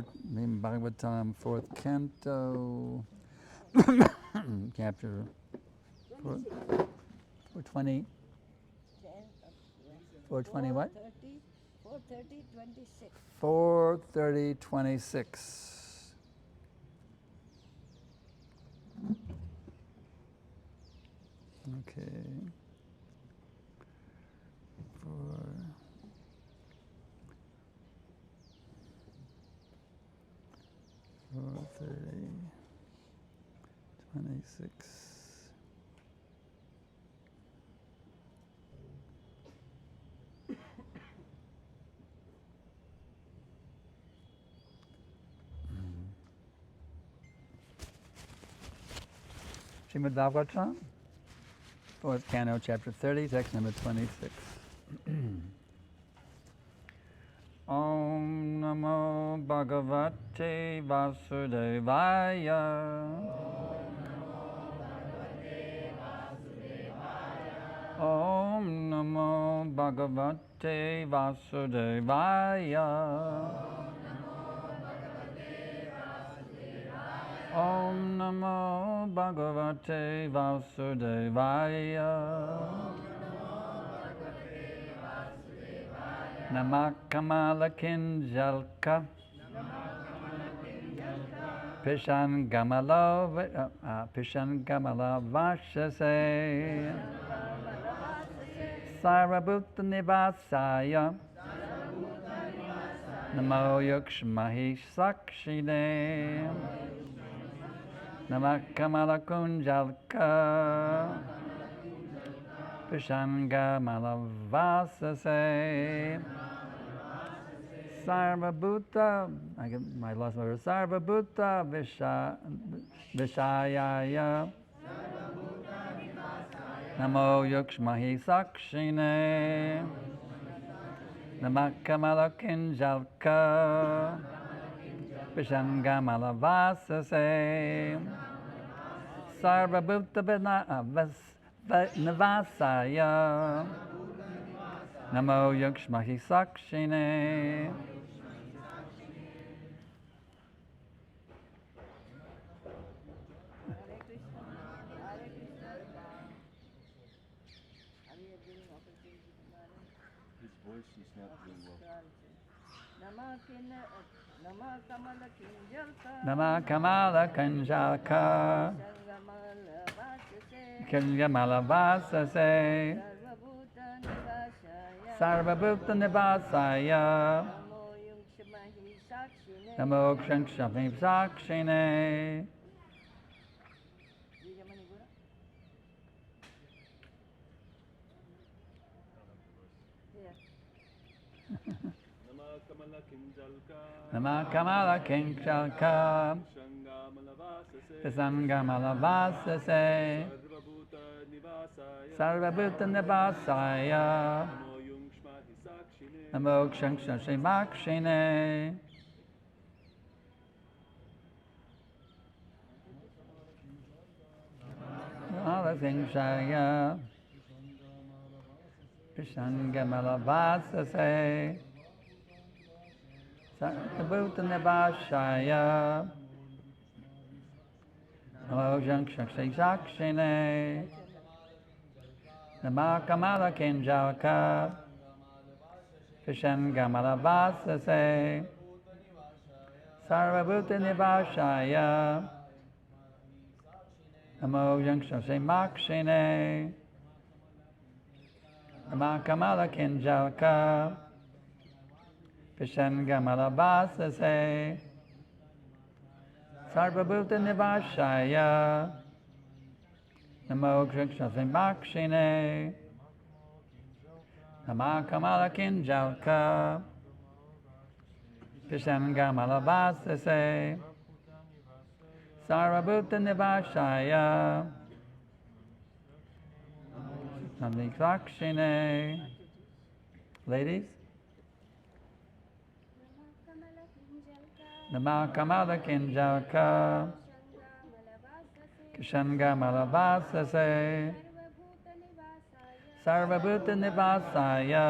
Srimad Bhagavatam, 4th Canto, chapter 420. 420 what? 430, 26. 430, 26. Okay. 430, 26. Srimad Bhagavatam, 4th Canto, chapter 30, text number 26. Om Namo Bhagavate Vasudevaya. Om Namo Bhagavate Vasudevaya. Om Namo Bhagavate Vasudevaya. Namakamala Kinjalka Pishangamala Vashase Sarvabhuta Nivasaya Namo Yukshmahi Sakshine Namakamala Kunjalka Pishangamala Vasase Sarvabhuta, I lost my word. Sarvabhuta Vishayaya Namo Yukshmahi Sakshine Namakamala Kinjalka Pishangamala Vasase Sarvabhuta Nivasaya Namo Yukshmahi Sakshine. His voice is not doing well. Namakamala Kanjalka Kingamala Vasase Sarvabhuta Nivasaya Namo Yukshmahi Sakshine. Namakamala Kinjalka Pisangamala Vasase Sarvabhuta Nivasaya Namo Yukshmahi Sakshine. Alakinshaya Pishangamala Vasase Sarvabhuta Nivasaya Namo Yukshmahi Sakshine. Namakamala Kinjalka Pishangamala Vasase Sarvabhuta Nivasaya Namo Yukshmahi Sakshine. Namakamala Kinjalka Pishangamala Vasase Sarvabhuta Nivasaya Namo Yukshmahi Sakshine. Namakamala Kinjalka Pishangamala Vasase Sarvabhuta Nivasaya Sakshine. Ladies? Namakamala Kinjalka Pishangamala Vasase Sarvabhuta Nivasaya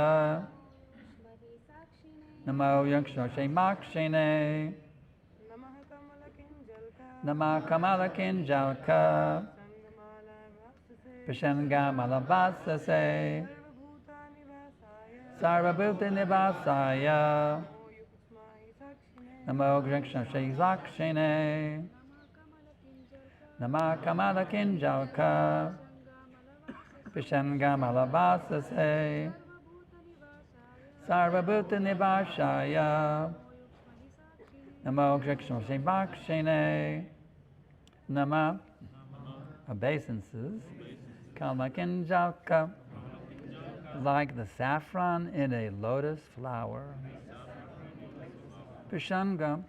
Namo Yukshmahi Sakshine. Nama Kamala Kinjalka Prashanga Malavasase Sarvabhuta Nivasaya Namo Krishna Shizakshine Nama Kamala Kinjalka Prashanga Malavasase Sarvabhuta Nivasaya Namo Krishna Shizakshine Nama obeisances Kalmakinjalka, like the saffron in a lotus flower. Prashanga,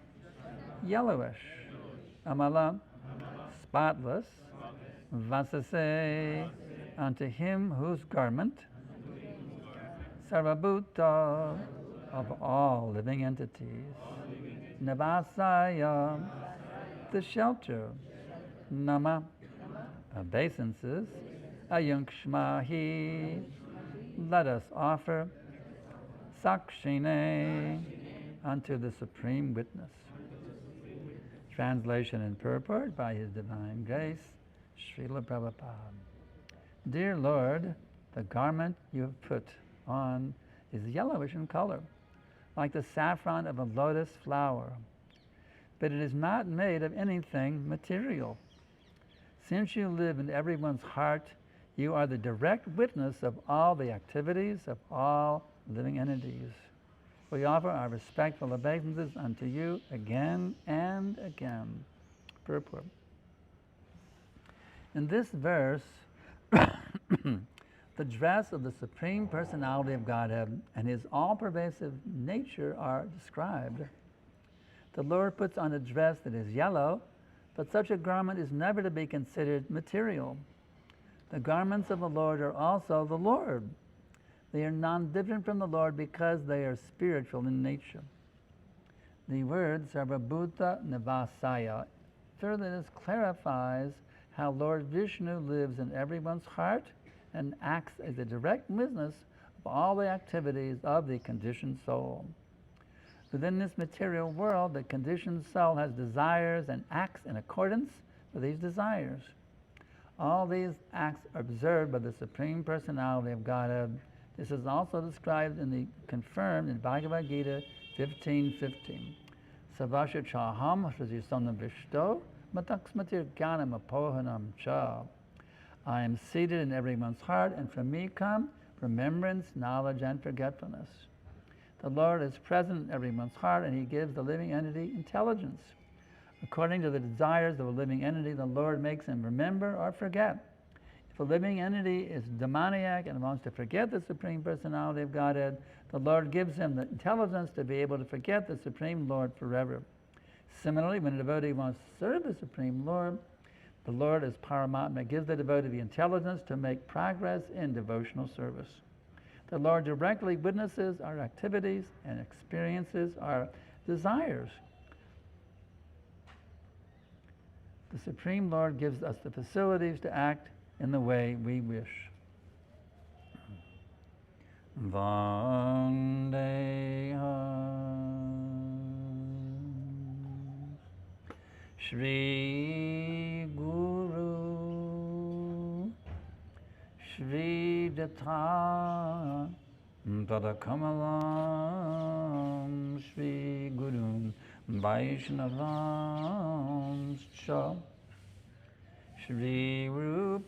yellowish. Amala, spotless. Vasase, unto him whose garment. Sarvabhuta, of all living entities. Navasaya, the shelter. Nama, obeisances. Ayunkshmahi, let us offer Sakshine unto the Supreme Witness. Translation and purport by His Divine Grace, Srila Prabhupada. Dear Lord, the garment you have put on is yellowish in color, like the saffron of a lotus flower, but it is not made of anything material. Since you live in everyone's heart, you are the direct witness of all the activities of all living entities. We offer our respectful obeisances unto you again and again. Purport. In this verse, the dress of the Supreme Personality of Godhead and His all-pervasive nature are described. The Lord puts on a dress that is yellow, but such a garment is never to be considered material. The garments of the Lord are also the Lord. They are non-different from the Lord because they are spiritual in nature. The word Sarvabhuta Nivasaya further clarifies how Lord Vishnu lives in everyone's heart and acts as a direct witness of all the activities of the conditioned soul. Within this material world, the conditioned soul has desires and acts in accordance with these desires. All these acts are observed by the Supreme Personality of Godhead. This is also described confirmed in Bhagavad Gita 15:15. Savasya chaham shrajisana vishto mataksmatir jnanam apohanam cha. I am seated in everyone's heart, and from me come remembrance, knowledge, and forgetfulness. The Lord is present in everyone's heart, and He gives the living entity intelligence. According to the desires of a living entity, the Lord makes him remember or forget. If a living entity is demoniac and wants to forget the Supreme Personality of Godhead, the Lord gives him the intelligence to be able to forget the Supreme Lord forever. Similarly, when a devotee wants to serve the Supreme Lord, the Lord as Paramatma gives the devotee the intelligence to make progress in devotional service. The Lord directly witnesses our activities and experiences our desires. The Supreme Lord gives us the facilities to act in the way we wish. Vandeham Shri Guru Shri Datha Padakamalam Shri Guru Vaishnavam Cha Shri Rupam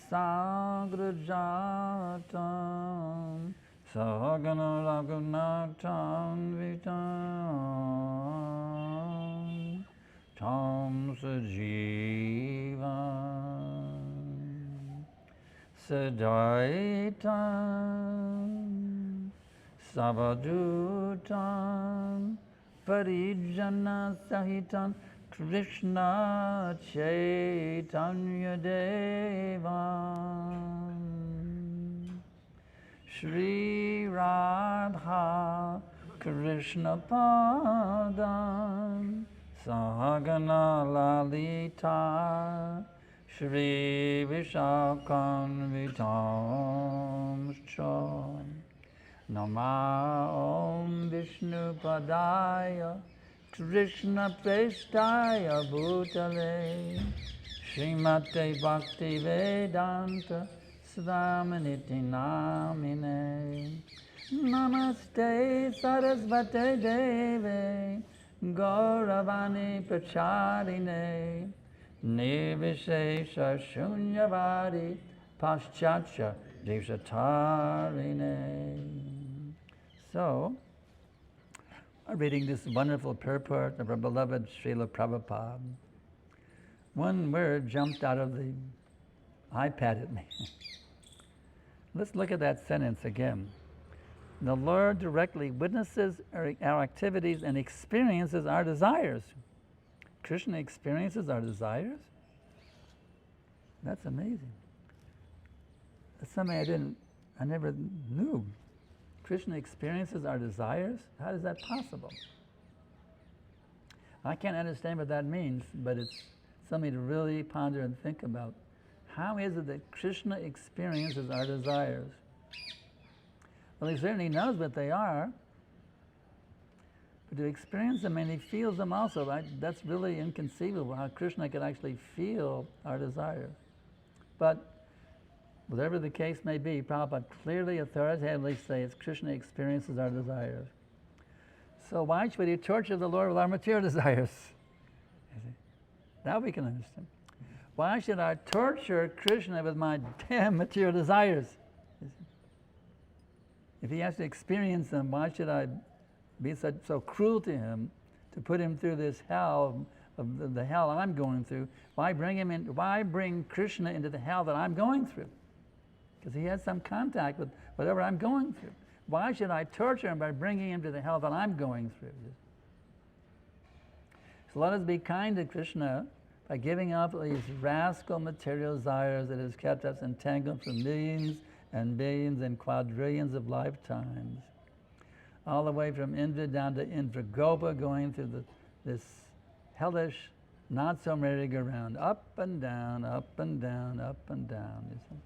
Sagrajatam Sahagana Raghunatam Vitam Tam Sajivam Sadaitam Savadutam Parijana Sahitam Krishna Chaitanya Devam Shri Radha Krishna Padam Sahagana Lalita Shri Vishakam Vitam Sham Nama Om Namaste Vishnu Padaya Krishna Prestaya Bhutale Srimate Bhakti Vedanta Svaminiti Namine Namaste Sarasvate Deve Gauravani Pracharine Nirvishesha Shunyavadi Paschatya Devsatarine. So, I'm reading this wonderful purport of our beloved Srila Prabhupada. One word jumped out of the iPad at me. Let's look at that sentence again. The Lord directly witnesses our activities and experiences our desires. Krishna experiences our desires? That's amazing. That's something I never knew. Krishna experiences our desires? How is that possible? I can't understand what that means, but it's something to really ponder and think about. How is it that Krishna experiences our desires? Well, he certainly knows what they are, but to experience them and he feels them also, that's really inconceivable, how Krishna could actually feel our desires. But whatever the case may be, Prabhupada clearly, authoritatively says Krishna experiences our desires. So why should he torture the Lord with our material desires? Now we can understand. Why should I torture Krishna with my damn material desires? If he has to experience them, why should I be so cruel to him to put him through this hell of the hell I'm going through? Why bring Krishna into the hell that I'm going through? Because he has some contact with whatever I'm going through. Why should I torture him by bringing him to the hell that I'm going through? So let us be kind to Krishna by giving up these rascal material desires that has kept us entangled for millions and billions and quadrillions of lifetimes. All the way from Indra down to Indragopa, going through this hellish, not so merry-go-round, up and down, up and down, up and down. You see?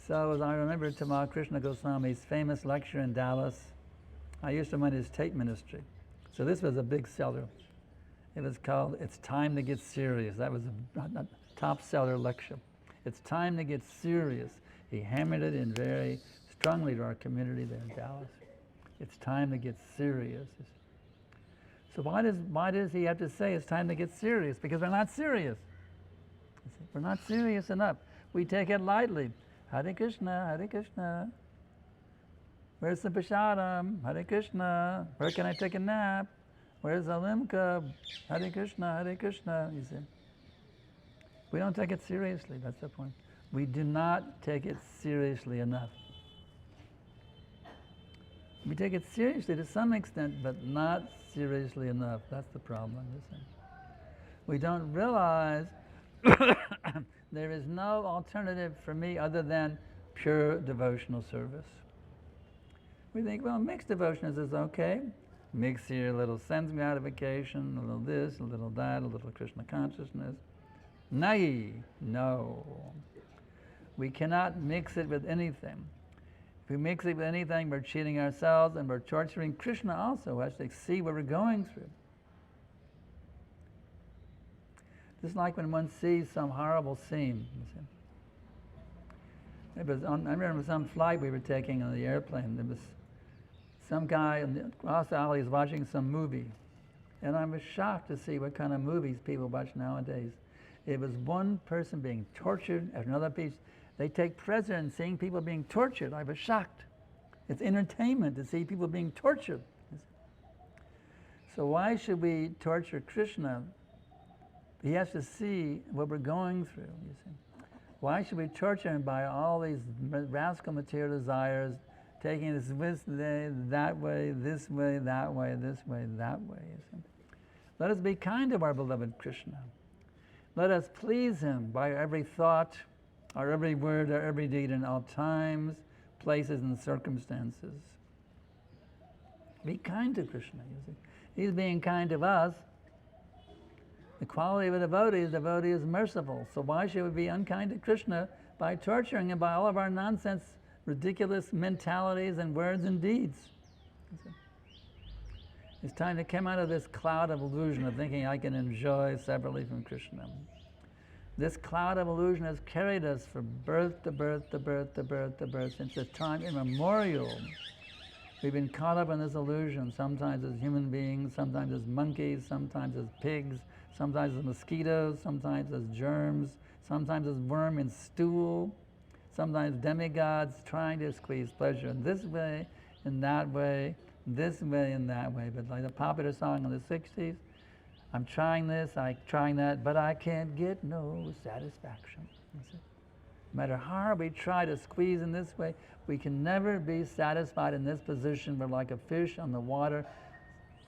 So as I remember Tamal Krishna Goswami's famous lecture in Dallas, I used to run his tape ministry. So this was a big seller. It was called It's Time to Get Serious. That was a top seller lecture. It's time to get serious. He hammered it in very strongly to our community there in Dallas. It's time to get serious. So why does he have to say it's time to get serious? Because we're not serious. We're not serious enough. We take it lightly. Hare Krishna, Hare Krishna. Where's the prasadam? Hare Krishna. Where can I take a nap? Where's the limca? Hare Krishna, Hare Krishna. You see. We don't take it seriously, that's the point. We do not take it seriously enough. We take it seriously to some extent, but not seriously enough. That's the problem, you see. We don't realize there is no alternative for me other than pure devotional service. We think, well, mixed devotion is okay. Mix here a little sense gratification, a little this, a little that, a little Krishna consciousness. No. We cannot mix it with anything. If we mix it with anything, we're cheating ourselves and we're torturing Krishna also, who has to see what we're going through. Just like when one sees some horrible scene. I remember some flight we were taking on the airplane. There was some guy across the alley was watching some movie. And I was shocked to see what kind of movies people watch nowadays. It was one person being tortured after another piece. They take pleasure in seeing people being tortured. I was shocked. It's entertainment to see people being tortured. So why should we torture Krishna? He has to see what we're going through, you see. Why should we torture him by all these rascal material desires, taking this way, that way, this way, that way, this way, that way, you see. Let us be kind to our beloved Krishna. Let us please him by every thought, our every word, our every deed in all times, places, and circumstances. Be kind to Krishna, you see. He's being kind to us. The quality of a devotee is merciful. So why should we be unkind to Krishna by torturing him by all of our nonsense, ridiculous mentalities and words and deeds? It's time to come out of this cloud of illusion of thinking I can enjoy separately from Krishna. This cloud of illusion has carried us from birth to birth to birth to birth to birth since the time immemorial. We've been caught up in this illusion, sometimes as human beings, sometimes as monkeys, sometimes as pigs, sometimes as mosquitoes, sometimes as germs, sometimes as worm in stool, sometimes demigods trying to squeeze pleasure in this way, in that way, this way, and that way. But like the popular song in the 60s, I'm trying this, I'm trying that, but I can't get no satisfaction. No matter how hard we try to squeeze in this way, we can never be satisfied in this position. We're like a fish on the water,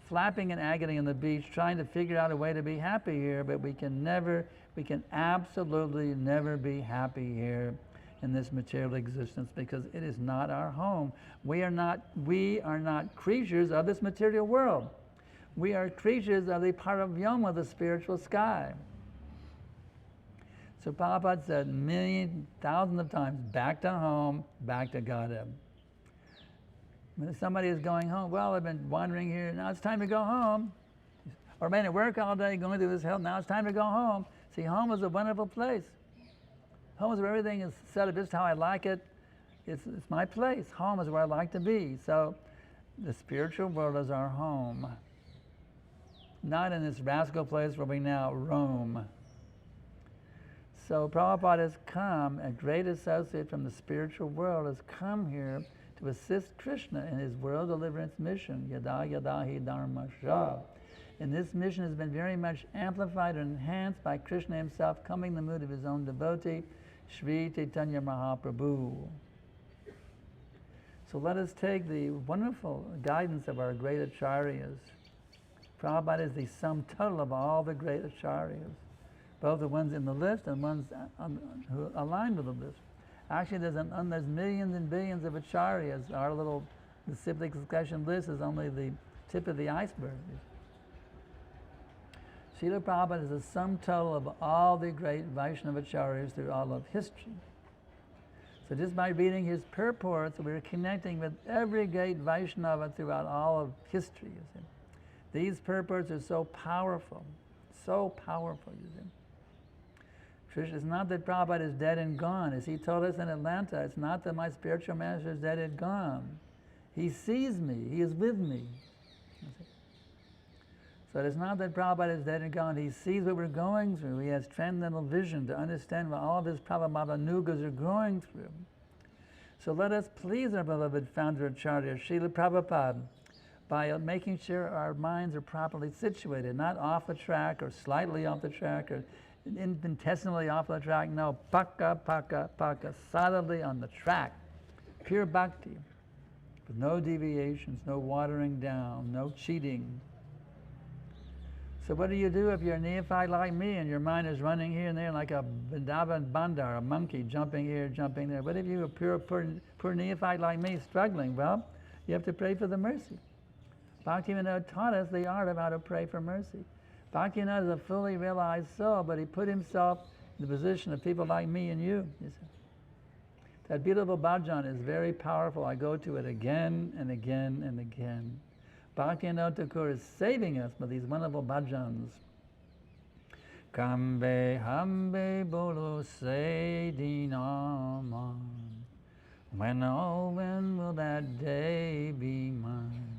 flapping in agony on the beach, trying to figure out a way to be happy here, but we can absolutely never be happy here in this material existence because it is not our home. We are not creatures of this material world. We are creatures of the Paravyoma, the spiritual sky. So Prabhupada said thousands of times, back to home, back to Godhead. When somebody is going home, well, I've been wandering here, now it's time to go home. Or been at work all day, going through this hell, now it's time to go home. See, home is a wonderful place. Home is where everything is set up just how I like it. It's my place. Home is where I like to be. So the spiritual world is our home. Not in this rascal place where we now roam. So Prabhupada has come, a great associate from the spiritual world, has come here to assist Krishna in his world deliverance mission, Yada Yada Hi Dharma Shah. And this mission has been very much amplified and enhanced by Krishna himself coming in the mood of his own devotee, Sri Chaitanya Mahaprabhu. So let us take the wonderful guidance of our great acharyas. Prabhupada is the sum total of all the great acharyas, both the ones in the list and ones who align with the list. Actually, there's millions and billions of acharyas. Our little disciplic succession list is only the tip of the iceberg. Srila Prabhupada is the sum total of all the great Vaishnava acharyas through all of history. So just by reading his purports, we're connecting with every great Vaishnava throughout all of history. You see. These purports are so powerful, you see. It's not that Prabhupada is dead and gone. As he told us in Atlanta, it's not that my spiritual master is dead and gone. He sees me, he is with me. So it's not that Prabhupada is dead and gone. He sees what we're going through. He has transcendental vision to understand what all of his Prabhupada Nugas are going through. So let us please our beloved founder Acharya, Srila Prabhupada, by making sure our minds are properly situated, not off the track or slightly off the track or infinitesimally off the track. No, paka, solidly on the track. Pure bhakti, with no deviations, no watering down, no cheating. So what do you do if you're a neophyte like me and your mind is running here and there like a Vrindavan bandar, a monkey jumping here, jumping there? What if you're a poor neophyte like me struggling? Well, you have to pray for the mercy. Bhaktivinoda taught us the art of how to pray for mercy. Bhaktivinoda is a fully realized soul, but he put himself in the position of people like me and you see. That beautiful bhajan is very powerful. I go to it again and again and again. Bhaktivinoda Thakur is saving us with these wonderful bhajans. Kambe hambe bolo se dinaman. When will that day be mine?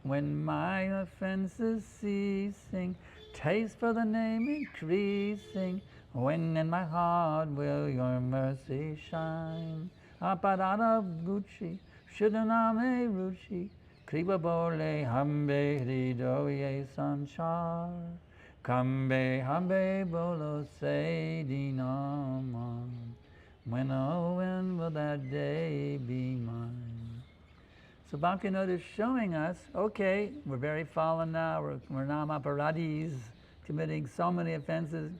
When my offenses ceasing, taste for the name increasing, when in my heart will your mercy shine? Aparada Gucci, Shudaname Ruchi, Kripa bole hambe hridoye sanchar, kambe hambe bolo se dinaman. When will that day be mine? So Bhaktivinoda is showing us, okay, we're very fallen now, we're namaparadis, committing so many offenses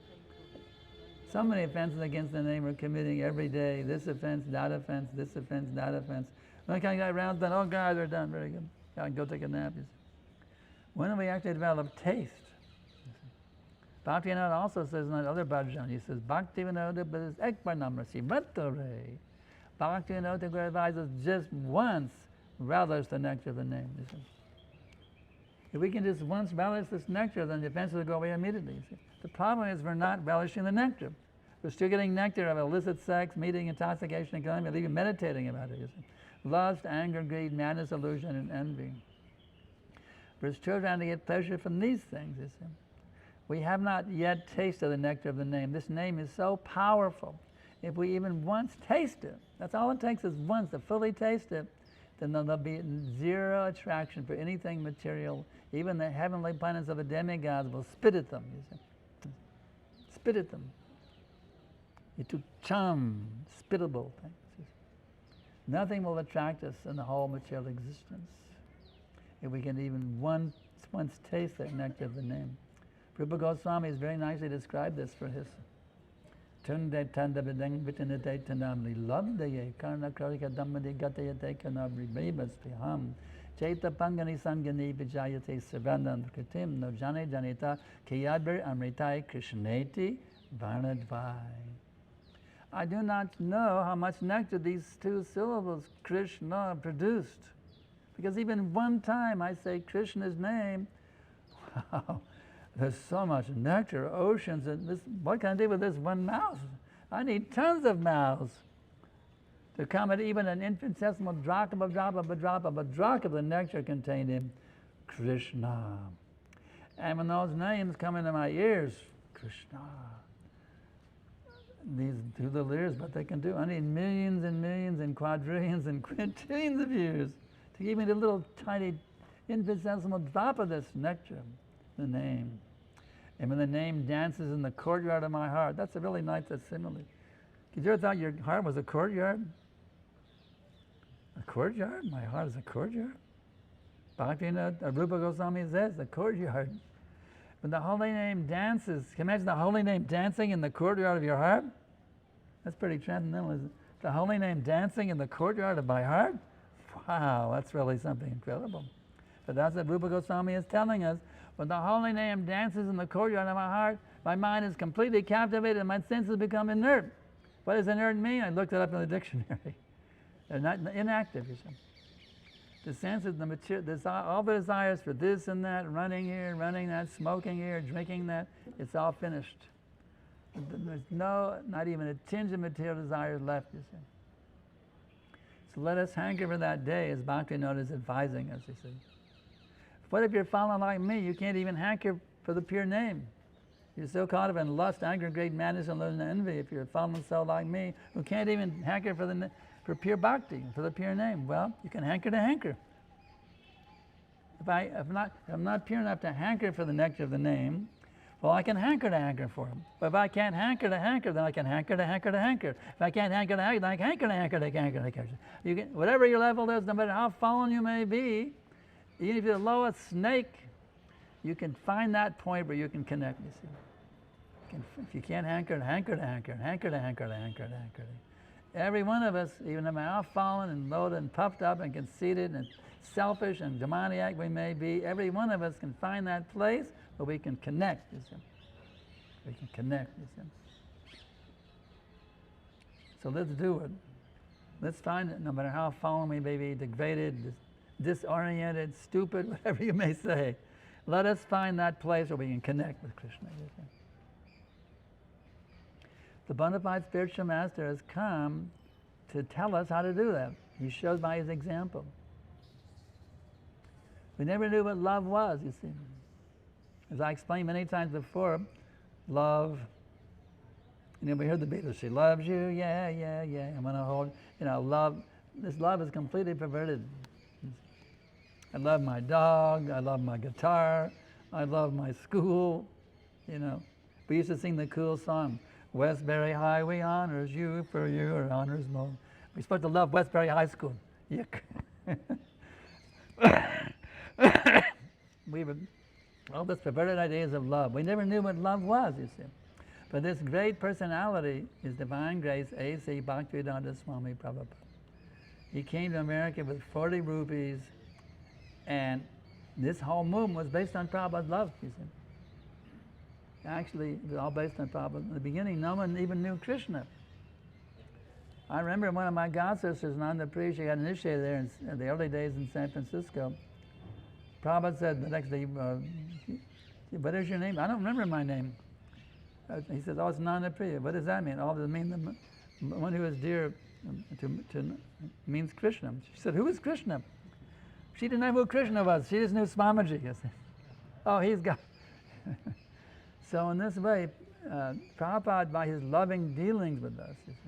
against the name we're committing every day. This offense, that offense, this offense, that offense. Okay, I got rounds done. Oh God, they're done. Very good. I can go take a nap. When do we actually develop taste? Bhaktivinoda also says in that other bhajan, he says, Bhaktivinoda but ekbar namrasi matore. Bhaktivinoda advises just once relish the nectar of the name. You see. If we can just once relish this nectar, then the offenses will go away immediately. You see. The problem is we're not relishing the nectar. We're still getting nectar of illicit sex, meeting, intoxication, and calamity, even meditating about it. You see. Lust, anger, greed, madness, illusion, and envy. We're still trying to get pleasure from these things. You see. We have not yet tasted the nectar of the name. This name is so powerful. If we even once taste it, that's all it takes is once to fully taste it, then there'll be zero attraction for anything material. Even the heavenly planets of the demigods will spit at them, you see. Spit at them. Itu chum, spittable things. Nothing will attract us in the whole material existence if we can even once taste that nectar of the name. Rupa Goswami has very nicely described this for his Tunde Tanda Vidang Vitinate Tanamli Labdaye Karna Krarika Dhammadi Gatayate Kanabri Babas Piham Chaita Pangani Sangani Vijayate Savandan Kritim No Jane Janita Kiyadbir Amritai Krishneti Varnadvai. I do not know how much nectar these two syllables Krishna produced. Because even one time I say Krishna's name, wow, there's so much nectar, oceans, and this, what can I do with this one mouse? I need tons of mouths to come at even an infinitesimal drop of the nectar contained in Krishna. And when those names come into my ears, Krishna, these two little ears, what they can do. I need millions and millions and quadrillions and quintillions of years to give me the little tiny infinitesimal drop of this nectar, the name. And when the name dances in the courtyard of my heart, that's a really nice simile. Did you ever thought your heart was a courtyard? A courtyard? My heart is a courtyard? Bhakti Rupa Goswami says, the courtyard. When the holy name dances, can you imagine the holy name dancing in the courtyard of your heart? That's pretty transcendental, isn't it? The holy name dancing in the courtyard of my heart? Wow, that's really something incredible. But that's what Rupa Goswami is telling us. When the holy name dances in the courtyard of my heart, my mind is completely captivated and my senses become inert. What does inert mean? I looked it up in the dictionary. They're not inactive, you see. The senses, all the desires for this and that, running here, running that, smoking here, drinking that, it's all finished. There's not even a tinge of material desires left, you see. So let us hanker for that day, as Bhaktivinoda is advising us, you see. What if you're fallen like me? You can't even hanker for the pure name. You're so caught up in lust, anger, greed, madness, and envy. If you're a fallen soul like me, who can't even hanker for pure bhakti, for the pure name, well, you can hanker to hanker. If I'm not pure enough to hanker for the nectar of the name, well, I can hanker to hanker for him. But if I can't hanker to hanker, then I can hanker to hanker to hanker. If I can't hanker to hanker, then I can hanker to hanker to hanker to hanker. Whatever your level is, no matter how fallen you may be, even if you're the lowest snake, you can find that point where you can connect, you see. If you can't hanker to hanker to hanker, hanker to hanker to hanker to hanker. Every one of us, even no matter how fallen and loaded and puffed up and conceited and selfish and demoniac we may be, every one of us can find that place where we can connect, you see. We can connect, you see. So let's do it. Let's find it, no matter how fallen we may be, degraded, disoriented, stupid, whatever you may say. Let us find that place where we can connect with Krishna. You see. The bona fide spiritual master has come to tell us how to do that. He shows by his example. We never knew what love was, you see. As I explained many times before, love, we heard the Beatles, she loves you, yeah, yeah, yeah. And when I hold, love, this love is completely perverted. I love my dog, I love my guitar, I love my school, We used to sing the cool song, Westbury Highway honors you for your honors most. We're supposed to love Westbury High School. Yuck. We were all this perverted ideas of love. We never knew what love was, you see. But this great personality is Divine Grace A.C. Bhaktivedanta Swami Prabhupada. He came to America with 40 rupees, and this whole movement was based on Prabhupada's love, you see. Actually, it was all based on Prabhupada. In the beginning, no one even knew Krishna. I remember one of my god sisters, Nanda Priya, she got initiated there in the early days in San Francisco. Prabhupada said the next day, what is your name? I don't remember my name. He said, oh, it's Nanda Priya. What does that mean? Oh, does it mean the one who is dear to means Krishna. She said, who is Krishna? She didn't know who Krishna was. She just knew Swamiji. Oh, he's got... So in this way, Prabhupada, by his loving dealings with us, you see,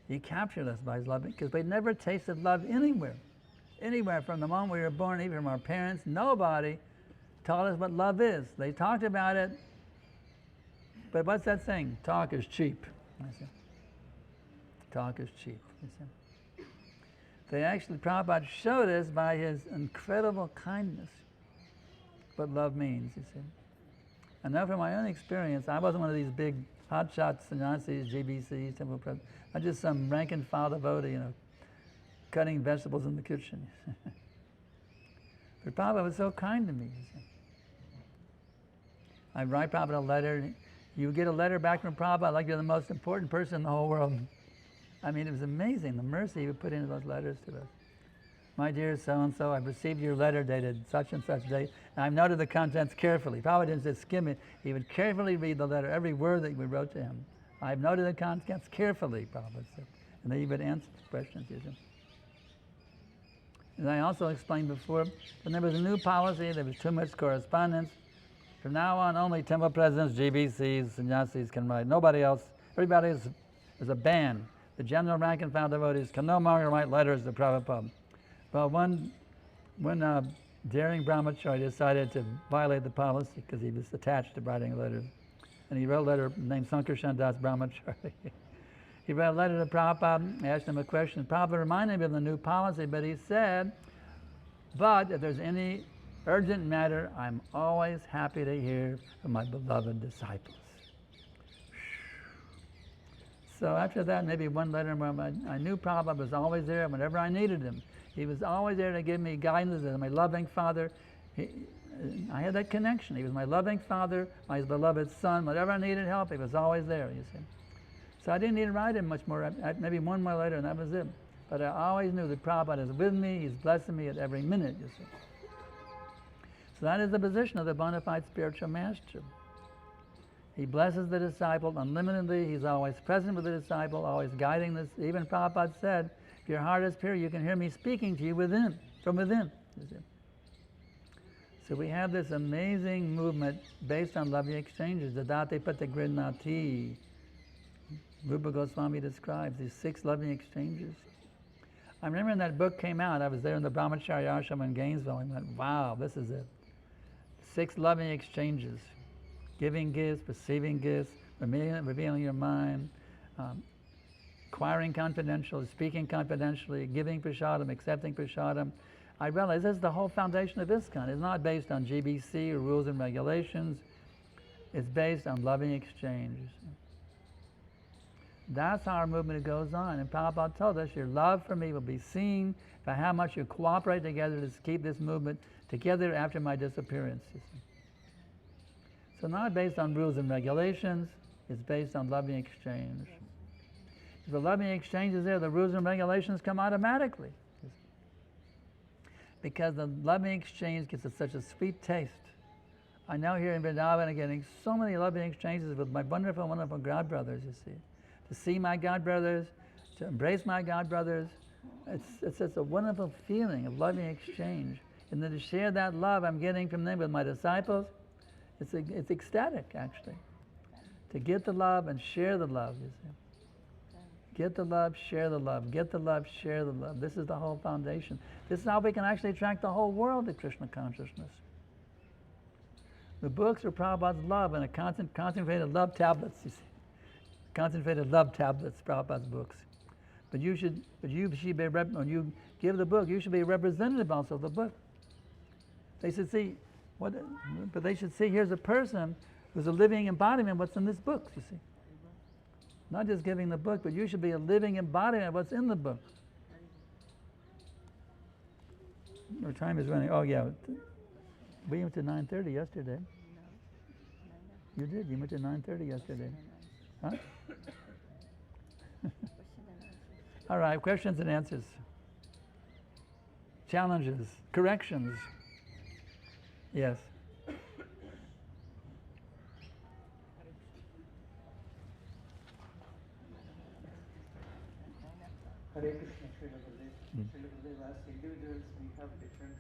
he captured us by his loving, because we never tasted love anywhere. Anywhere from the moment we were born, even from our parents, nobody taught us what love is. They talked about it, but what's that saying? Talk is cheap. Talk is cheap. You see. They actually, Prabhupada showed us by his incredible kindness what love means, you see. And now from my own experience, I wasn't one of these big hotshot sannyasis, GBCs, temple presidents. I'm just some rank and file devotee, cutting vegetables in the kitchen. But Prabhupada was so kind to me, you see. I write Prabhupada a letter. You get a letter back from Prabhupada like you're the most important person in the whole world. I mean, it was amazing, the mercy he would put into those letters to us. My dear so-and-so, I've received your letter dated such and such date, and I've noted the contents carefully. Prabhupada didn't just skim it. He would carefully read the letter, every word that we wrote to him. I've noted the contents carefully, Prabhupada said. And then he would answer questions, you see. And I also explained before, when there was a new policy, there was too much correspondence. From now on, only temple presidents, GBCs, sannyasis can write. Nobody else. Everybody is a ban. The general rank and file devotees can no longer write letters to Prabhupada. Well, one daring brahmachari decided to violate the policy because he was attached to writing a letter. And he wrote a letter named Sankarshan Das Brahmachari. He wrote a letter to Prabhupada, asked him a question. Prabhupada reminded him of the new policy, but he said, but if there's any urgent matter, I'm always happy to hear from my beloved disciples. So after that, maybe one letter more, I knew Prabhupada was always there whenever I needed him. He was always there to give me guidance as my loving father. I had that connection. He was my loving father, my beloved son. Whenever I needed help, he was always there, you see. So I didn't need to write him much more. Maybe one more letter and that was it. But I always knew that Prabhupada is with me. He's blessing me at every minute, you see. So that is the position of the bona fide spiritual master. He blesses the disciple unlimitedly. He's always present with the disciple, always guiding this. Even Prabhupada said, if your heart is pure, you can hear me speaking to you within, from within. You see. So we have this amazing movement based on loving exchanges. Dadate Patagrinati. Rupa Goswami describes these 6 loving exchanges. I remember when that book came out, I was there in the Brahmachari ashram in Gainesville, and I went, wow, this is it. 6 loving exchanges. Giving gifts, receiving gifts, revealing your mind, acquiring confidentially, speaking confidentially, giving prasadam, accepting prasadam. I realized this is the whole foundation of ISKCON. It's not based on GBC or rules and regulations. It's based on loving exchange. That's how our movement goes on. And Prabhupada told us, your love for me will be seen by how much you cooperate together to keep this movement together after my disappearance. So not based on rules and regulations, it's based on loving exchange. If the loving exchange is there, the rules and regulations come automatically. Because the loving exchange gives us such a sweet taste. I know here in Vrindavan I'm getting so many loving exchanges with my wonderful, wonderful God brothers, you see. To see my God brothers, to embrace my God brothers, it's a wonderful feeling of loving exchange. And then to share that love I'm getting from them with my disciples, it's ecstatic, actually. To get the love and share the love, you see. Get the love, share the love. Get the love, share the love. This is the whole foundation. This is how we can actually attract the whole world to Krishna consciousness. The books are Prabhupada's love and a concentrated love tablets, you see. Concentrated love tablets, Prabhupada's books. But you should be, when you give the book, you should be a representative also of the book. They should see, but they should see here's a person who's a living embodiment of what's in this book, you see. Not just giving the book, but you should be a living embodiment of what's in the book. Our time is running. Oh yeah, we went to 9:30 yesterday. You did. You went to 9:30 yesterday. Huh? All right, questions and answers. Challenges, corrections. Yes. Hare Krishna, Srila Prabhupada. Srila Prabhupada, as individuals, we have different,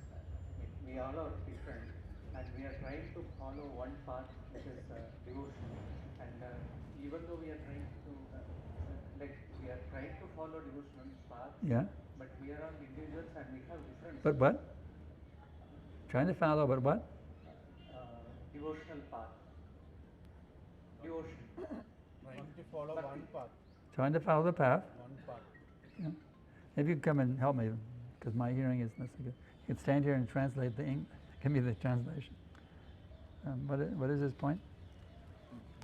we all are different, and we are trying to follow one path, which is devotion. And even though we are trying to, we are trying to follow devotional path, Yeah. but we are all individuals and we have different. But what? Trying to follow, but what? Devotional path. Devotion. Trying to follow one path. Trying to follow the path. One path. Yeah. Maybe you can come and help me, because my hearing is not so good. You can stand here and translate the give me the translation. What is his point?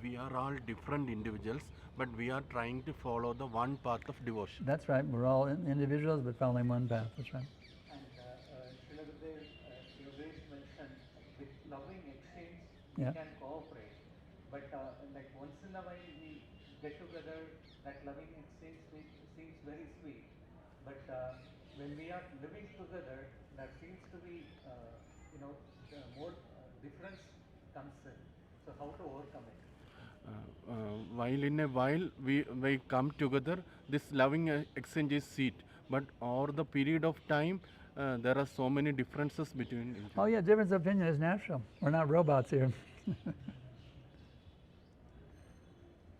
We are all different individuals, but we are trying to follow the one path of devotion. That's right. We're all individuals, but following one path. That's right. And Srila Prabhupada, your Grace mentioned, with loving exchange, Yeah. we can cooperate. But like once in a while we get together, that loving exchange seems very sweet. But when we are living together, there seems to be, more difference comes in. So how to overcome it? While in a while we come together, this loving exchange is sweet. But over the period of time, there are so many differences between each Oh other. yeah, difference of opinion is natural. We're not robots here.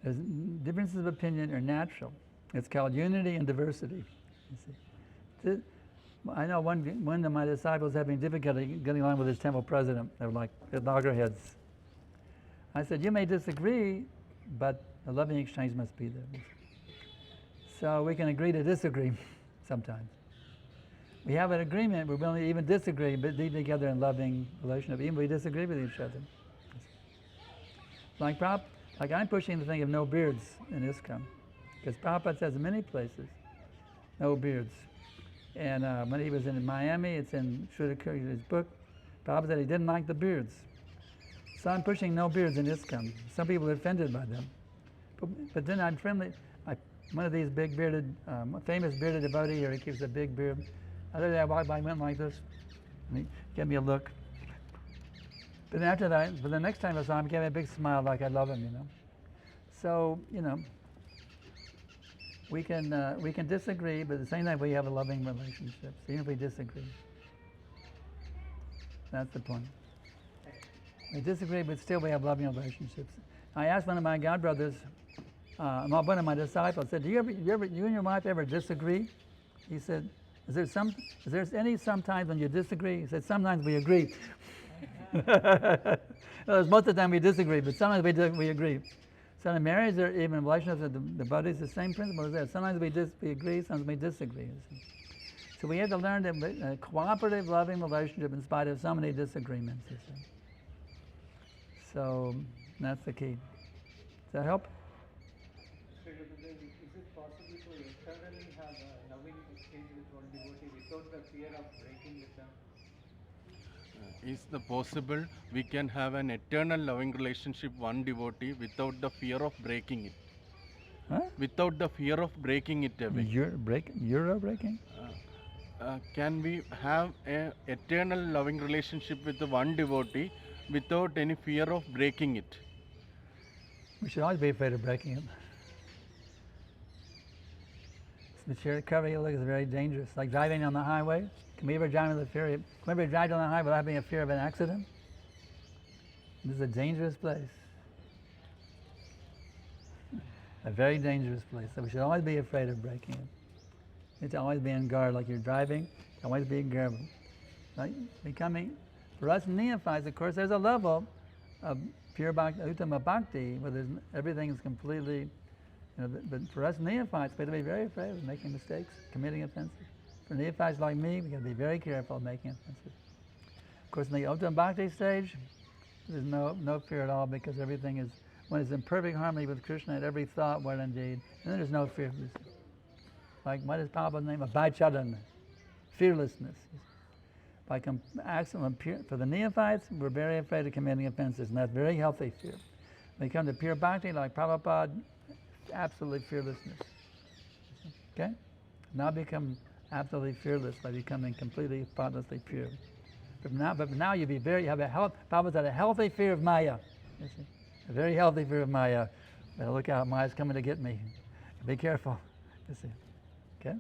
There's differences of opinion are natural. It's called unity and diversity. You see. I know one of my disciples having difficulty getting along with his temple president. They were like loggerheads. I said, you may disagree, but a loving exchange must be there. So we can agree to disagree sometimes. We have an agreement, we're willing to even disagree, but be together in loving relationship, even if we disagree with each other. Like I'm pushing the thing of no beards in ISKCON, because Prabhupada says in many places, no beards. And when he was in Miami, it's in Srila book, Prabhupada said he didn't like the beards. So I'm pushing no beards in ISKCON. Some people are offended by them. But then I'm friendly. One of these big bearded, famous bearded devotee here, he keeps a big beard. Other day I walked by, went like this, and he gave me a look. But after that, but the next time I saw him, he gave me a big smile like I love him, So, we can disagree, but at the same time we have a loving relationship, so even if we disagree. That's the point. We disagree, but still we have loving relationships. I asked one of my godbrothers, one of my disciples, said, you and your wife ever disagree? He said, is there any sometimes when you disagree? He said, sometimes we agree. Most of the time we disagree, but sometimes we agree. So in marriage or even in relationships with the buddies, the same principle is there. Sometimes we agree, sometimes we disagree. So we have to learn a cooperative, loving relationship in spite of so many disagreements. So that's the key. Does that help? Srila Prabhupada, is it possible to eternally have a loving exchange with one devotee without the fear of breaking with them? Is the possible we can have an eternal loving relationship one devotee without the fear of breaking it? Huh? Without the fear of breaking it away. Euro breaking? Can we have an eternal loving relationship with the one devotee without any fear of breaking it? We should always be afraid of breaking it. Material covering is very dangerous. Like driving on the highway. Can we ever drive with a fear? Can we ever drive on the highway without having a fear of an accident? This is a dangerous place. A very dangerous place. So we should always be afraid of breaking it. You need to always be on guard. Like you're driving, always be careful. Right? For us neophytes, of course, there's a level of pure bhakti, uttama bhakti, where everything is completely, but for us neophytes, we have to be very afraid of making mistakes, committing offenses. For neophytes like me, we got to be very careful of making offenses. Of course, in the uttama bhakti stage, there's no fear at all, because everything is, when it's in perfect harmony with Krishna at every thought, word, and deed, and then there's no fear. Like, what is Prabhupada's name? Abhaichadan, fearlessness. For the neophytes, we're very afraid of committing offenses, and that's very healthy fear. When we come to pure bhakti, like Prabhupada, absolutely fearlessness. Okay? Now become absolutely fearless by becoming completely thoughtlessly pure. But now you have a Prabhupada said a healthy fear of Maya. You see? A very healthy fear of Maya. Well, look out, Maya's coming to get me. Be careful. You see. Okay?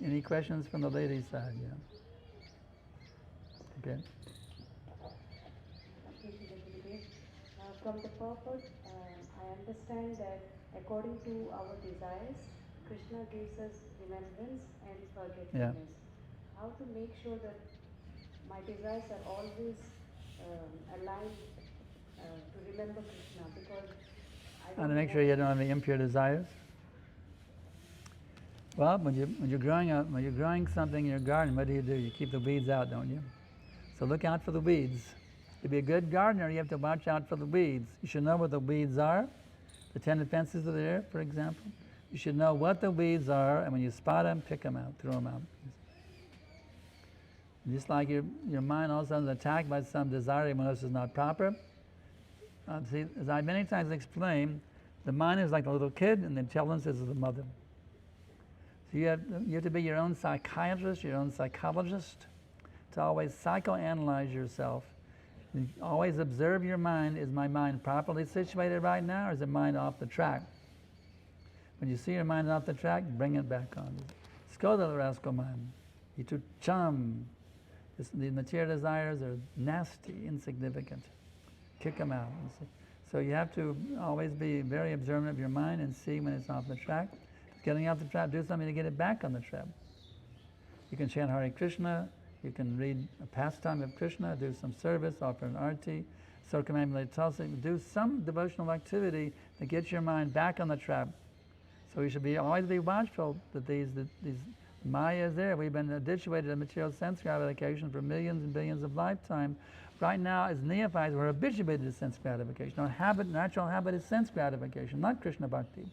Any questions from the ladies' side? Yeah. Okay. From the purport, I understand that according to our desires, Krishna gives us remembrance and forgetfulness. Yeah. How to make sure that my desires are always aligned to remember Krishna, because I How to make sure you don't have any impure desires? Well, when you're growing something in your garden, what do? You keep the weeds out, don't you? So look out for the weeds. To be a good gardener, you have to watch out for the weeds. You should know what the weeds are. The 10 offenses of the air, for example. You should know what the weeds are, and when you spot them, pick them out, throw them out. Just like your mind all of a sudden is attacked by some desire when this is not proper. See, as I many times explained, the mind is like a little kid, and the intelligence is the mother. So you have to be your own psychiatrist, your own psychologist, to always psychoanalyze yourself. You always observe your mind. Is my mind properly situated right now, or is the mind off the track? When you see your mind off the track, bring it back on. Skoda rascal mind. You too chum. The material desires are nasty, insignificant. Kick them out. So you have to always be very observant of your mind and see when it's off the track. Getting off the track, do something to get it back on the track. You can chant Hare Krishna, you can read a pastime of Krishna, do some service, offer an arti, circumambulate Tulsi, do some devotional activity that gets your mind back on the track. So we should always be watchful that these Maya is there. We've been habituated to material sense gratification for millions and billions of lifetimes. Right now, as neophytes, we're habituated to sense gratification. Our natural habit is sense gratification, not Krishna Bhakti.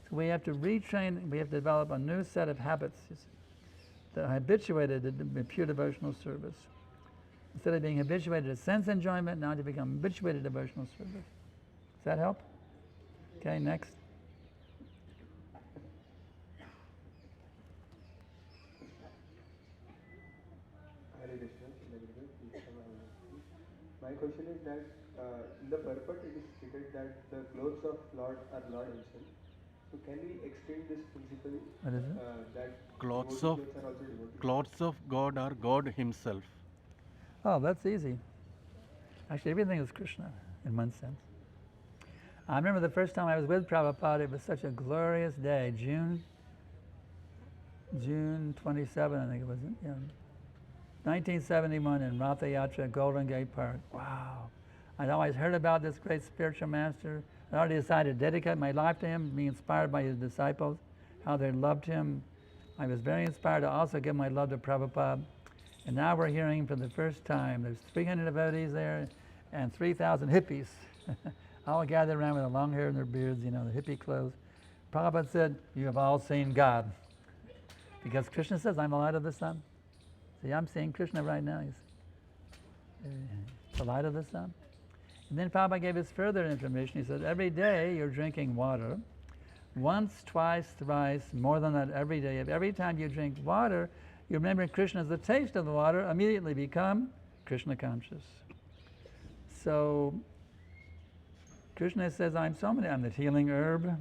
So we have to retrain, we have to develop a new set of habits that are habituated to pure devotional service. Instead of being habituated to sense enjoyment, now to become habituated to devotional service. Does that help? Okay, next. My question is that in the purport it is stated that the clothes of Lord are Lord himself. So can we extend this principle? What is it? That Clothes devotee of clothes are also devotee clothes of God are God Himself. Oh, that's easy. Actually, everything is Krishna, in one sense. I remember the first time I was with Prabhupada, it was such a glorious day, June 27, I think it was, 1971 in Ratha Yatra, Golden Gate Park. Wow. I'd always heard about this great spiritual master. I already decided to dedicate my life to him, be inspired by his disciples, how they loved him. I was very inspired to also give my love to Prabhupada. And now we're hearing for the first time, there's 300 devotees there and 3,000 hippies, all gathered around with their long hair and their beards, the hippie clothes. Prabhupada said, "You have all seen God." Because Krishna says, "I'm the light of the sun." See, I'm seeing Krishna right now. He's the light of the sun. And then Prabhupada gave us further information. He said, every day you're drinking water. Once, twice, thrice, more than that every day. Every time you drink water, you remember Krishna as the taste of the water, immediately become Krishna conscious. So Krishna says, I'm the healing herb.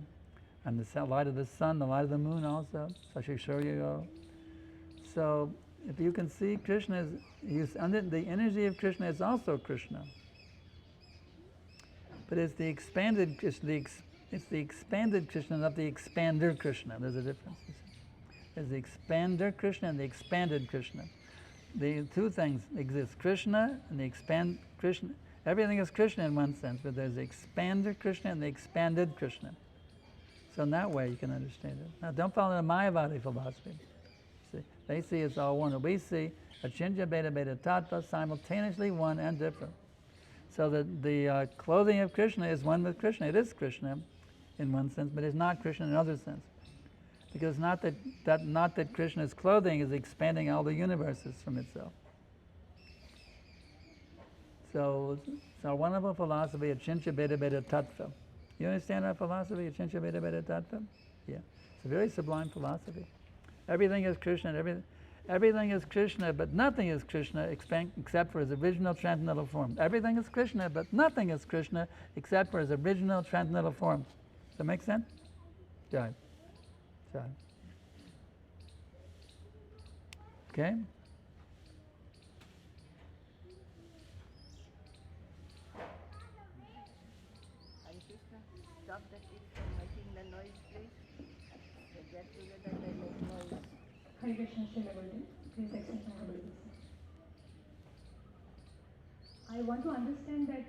I'm the light of the sun, the light of the moon also. Sashishorya. So if you can see Krishna, under the energy of Krishna is also Krishna. But it's the expanded Krishna, it's the expanded Krishna, not the expander Krishna. There's a difference. There's the expander Krishna and the expanded Krishna. The two things exist, Krishna and the expand Krishna. Everything is Krishna in one sense, but there's the expander Krishna and the expanded Krishna. So in that way you can understand it. Now don't follow the Mayavadi philosophy. See, they see it's all one. We see Achinja Beta Beta Tattva simultaneously one and different. So the clothing of Krishna is one with Krishna. It is Krishna in one sense, but it's not Krishna in another sense. Because not that Krishna's clothing is expanding all the universes from itself. So it's our wonderful philosophy, Achincha Beta Beta Tattva. You understand our philosophy, Achincha Beta Beta Tattva? Yeah. It's a very sublime philosophy. Everything is Krishna. Everything is Krishna, but nothing is Krishna except for his original transcendental form. Everything is Krishna, but nothing is Krishna except for his original transcendental form. Does that make sense? Good. Good. Okay? Hare Krishna, stop the kids from making the noise, please. They get together, they make noise. Hare Krishna, Srila Prabhupada. Please accept my humble obeisance. I want to understand that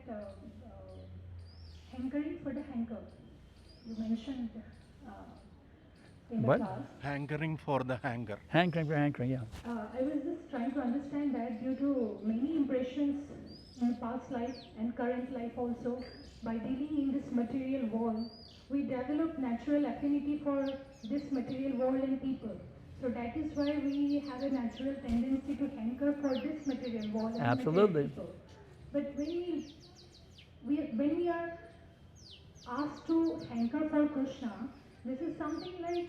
hankering for the hanker. You mentioned in the What? class. Hankering for the hanger. Hankering for hankering, yeah. I was just trying to understand that due to many impressions in past life and current life also, by dealing in this material world, we develop natural affinity for this material world and people. So that is why we have a natural tendency to hanker for this material world and Absolutely. material people. But when we are asked to hanker for Krishna, this is something like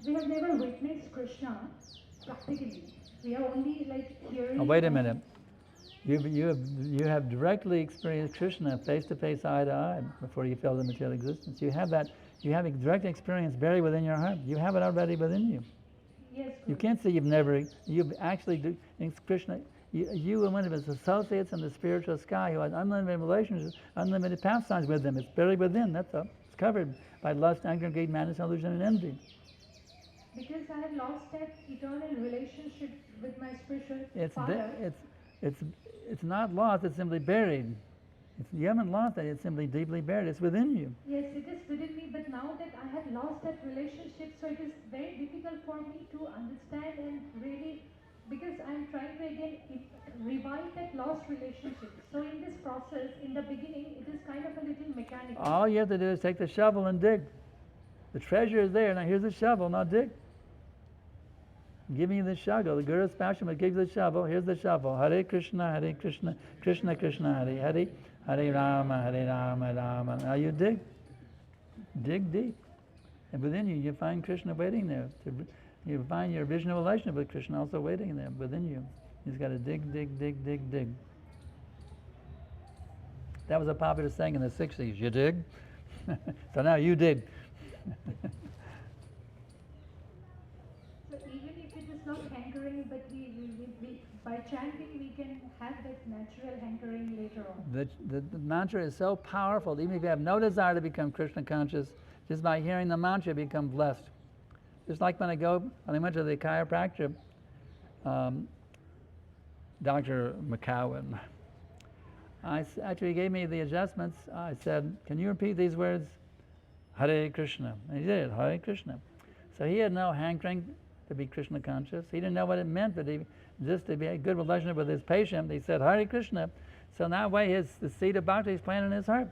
we have never witnessed Krishna practically. We are only like hearing. Oh, wait a minute. You have directly experienced Krishna face to face, eye to eye, before you feel the material existence. You have that. You have a direct experience buried within your heart. You have it already within you. Yes. You can't say you've never. You've actually do. Krishna. You are one of his associates in the spiritual sky who has unlimited relationships, unlimited pastimes with them. It's buried within. That's all. It's covered by lust, anger, greed, madness, illusion, and envy. Because I have lost that eternal relationship with my spiritual father. It's not lost. It's simply buried. You haven't lost it. It's simply deeply buried. It's within you. Yes, it is within me. But now that I have lost that relationship, so it is very difficult for me to understand and really. Because I'm trying to again revive that lost relationship. So in this process, in the beginning, it is kind of a little mechanical. All you have to do is take the shovel and dig. The treasure is there. Now here's the shovel. Now dig. I'm giving you the shovel. The Guru Spashima gives you the shovel. Here's the shovel. Hare Krishna, Krishna Krishna, Hare Hare, Hare Rama, Rama. Now you dig. Dig deep. And within you, you find Krishna waiting there. You find your original relationship with Krishna also waiting there within you. You just got to dig. That was a popular saying in the 60s. You dig? So now you dig. So even if it is not hankering, but we by chanting we can have that natural hankering later on. The mantra is so powerful, even if you have no desire to become Krishna conscious, just by hearing the mantra you become blessed. Just like when I went to the chiropractor, Dr. McCowan, after he gave me the adjustments, I said, can you repeat these words? Hare Krishna. And he did, Hare Krishna. So he had no hankering to be Krishna conscious. He didn't know what it meant, but just to be a good relationship with his patient, he said, Hare Krishna. So that way the seed of bhakti is planted in his heart.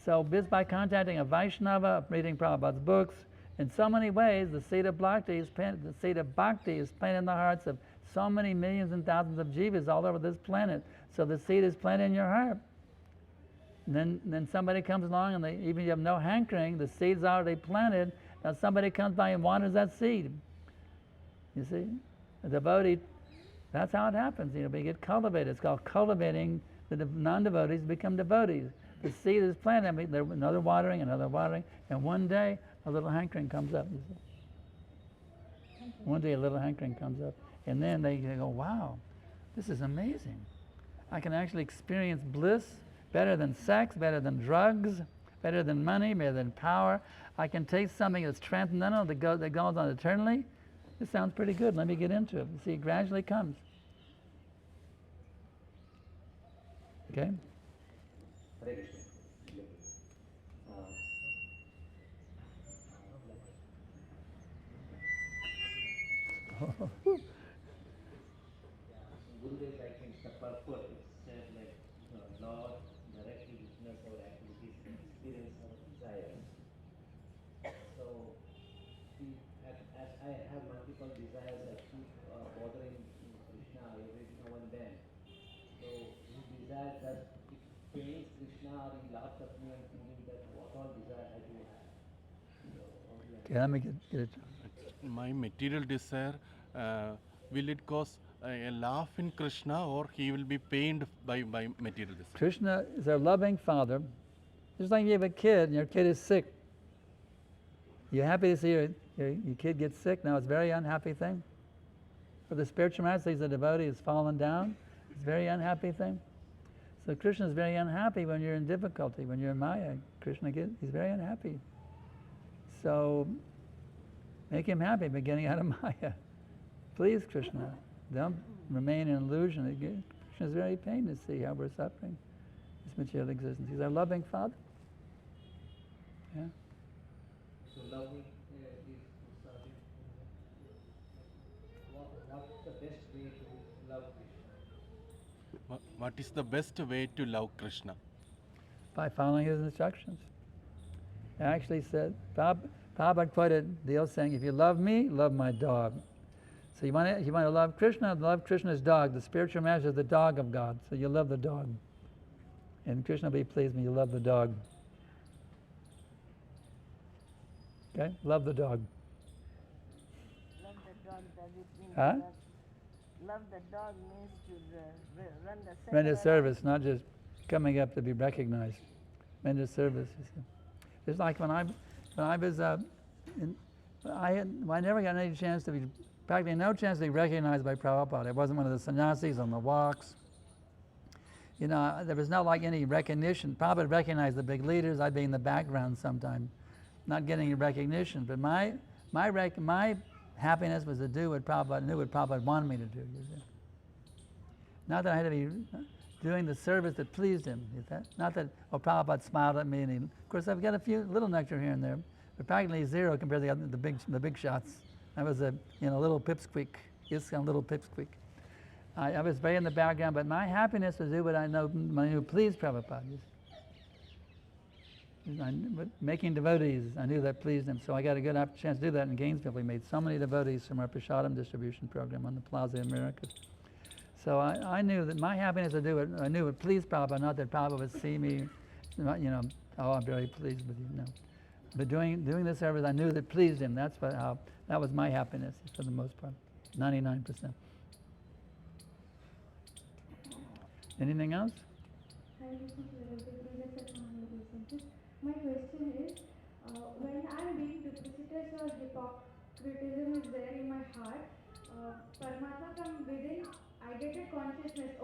So just by contacting a Vaishnava, reading Prabhupada's books, in so many ways, the seed of bhakti is planted in the hearts of so many millions and thousands of jivas all over this planet. So the seed is planted in your heart. And then somebody comes along and even if you have no hankering, the seed's already planted. Now somebody comes by and waters that seed. You see? A devotee, that's how it happens. We get cultivated. It's called cultivating. The non-devotees become devotees. The seed is planted. Another watering, and one day a little hankering comes up. You see? One day a little hankering comes up, and then they go, wow, this is amazing. I can actually experience bliss better than sex, better than drugs, better than money, better than power. I can taste something that's transcendental that goes on eternally. This sounds pretty good. Let me get into it. You see, it gradually comes. Okay? Hare Krishna. Gurudev, I think the purport it said like Lord directly witness our activities and experience our desires. So, see, as I have multiple desires, I keep bothering Krishna every now and then. So, his desire that it pains Krishna or he laughs at me and thinking that what all desire I do have. So, Okay, let me get it. my material desire, will it cause a laugh in Krishna, or he will be pained by material desire? Krishna is our loving Father. Just like you have a kid and your kid is sick. You're happy to see your kid get sick. Now it's a very unhappy thing. For the spiritual master, he's a devotee, has fallen down. It's a very unhappy thing. So Krishna is very unhappy when you're in difficulty, when you're in Maya. He's very unhappy. So make him happy by getting out of Maya. Please, Krishna. Don't remain in illusion. Krishna is very pained to see how we're suffering this material existence. He's our loving Father. Yeah. So loving is serving. What's the best way to love Krishna? What is the best way to love Krishna? By following his instructions. I actually said, Prabhupada quoted Dale saying, if you love me, love my dog. So you want to love Krishna's dog. The spiritual master is the dog of God. So you love the dog. And Krishna will be pleased when you love the dog. Okay? Love the dog. Love the dog, does it mean Huh? that love the dog means to run the service? Render service, not just coming up to be recognized. Render service. Just like when I was I never got any chance to be, practically no chance to be recognized by Prabhupada. I wasn't one of the sannyasis on the walks. You know, there was no like any recognition. Prabhupada recognized the big leaders. I'd be in the background sometime, not getting any recognition. But my happiness was to do what Prabhupada knew what Prabhupada wanted me to do. You see? Not that I had to be doing the service that pleased him. Not that, Prabhupada smiled at me, and of course I've got a few little nectar here and there, but practically zero compared to the big shots. I was a little pipsqueak, little pipsqueak. I was very in the background, but my happiness was to do what I knew pleased Prabhupada. Making devotees, I knew that pleased him, so I got a good chance to do that in Gainesville. We made so many devotees from our Prasadam distribution program on the Plaza Americas. So I knew that my happiness to do it, I knew it pleased Prabhupada, not that Prabhupada would see me, I'm very pleased with you, no. But doing the service, I knew that pleased him. That was my happiness for the most part, 99%. Anything else? My question is, when I'm being duplicitous or hypocrisy is there in my heart, Paramatma from within, I get a consciousness, I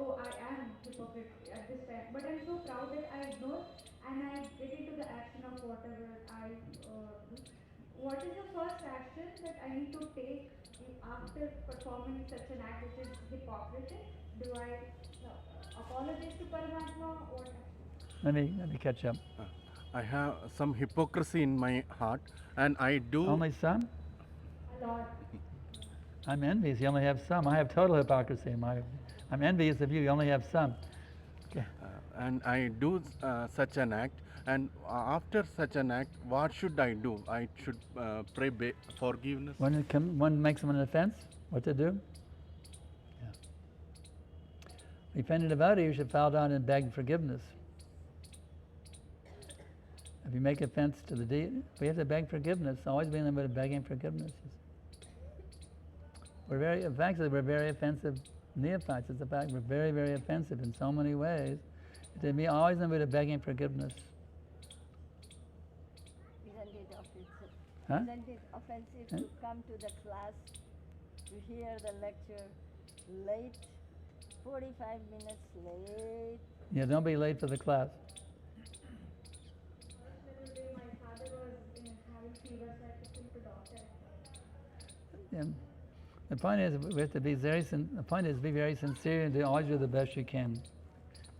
am hypocrite at this time. But I'm so proud that I ignore and I get into the action of whatever I do. What is the first action that I need to take after performing such an act which is hypocrisy? Do I apologize to Paramatma or? Let me catch up. I have some hypocrisy in my heart, and I do. Only some? A lot. I'm envious. You only have some. I have total hypocrisy in my. I'm envious of you. You only have some. Okay. And I do such an act. And after such an act, what should I do? I should pray forgiveness. When one makes an offense, what to do? Yeah. If you offend a devotee, you should fall down and beg forgiveness. If you make offense to the deity, we have to beg forgiveness. Always be in the mood of begging forgiveness. We're very offensive neophytes. It's the fact we're very, very offensive in so many ways. To be always in the mood of begging forgiveness. Isn't it offensive? Huh? Isn't it offensive to come to the class, to hear the lecture late, 45 minutes late? Yeah, don't be late for the class. My father was having fever, so I took him to doctor. Yeah. The point is, we have to be very. The point is, be very sincere and to always do the best you can.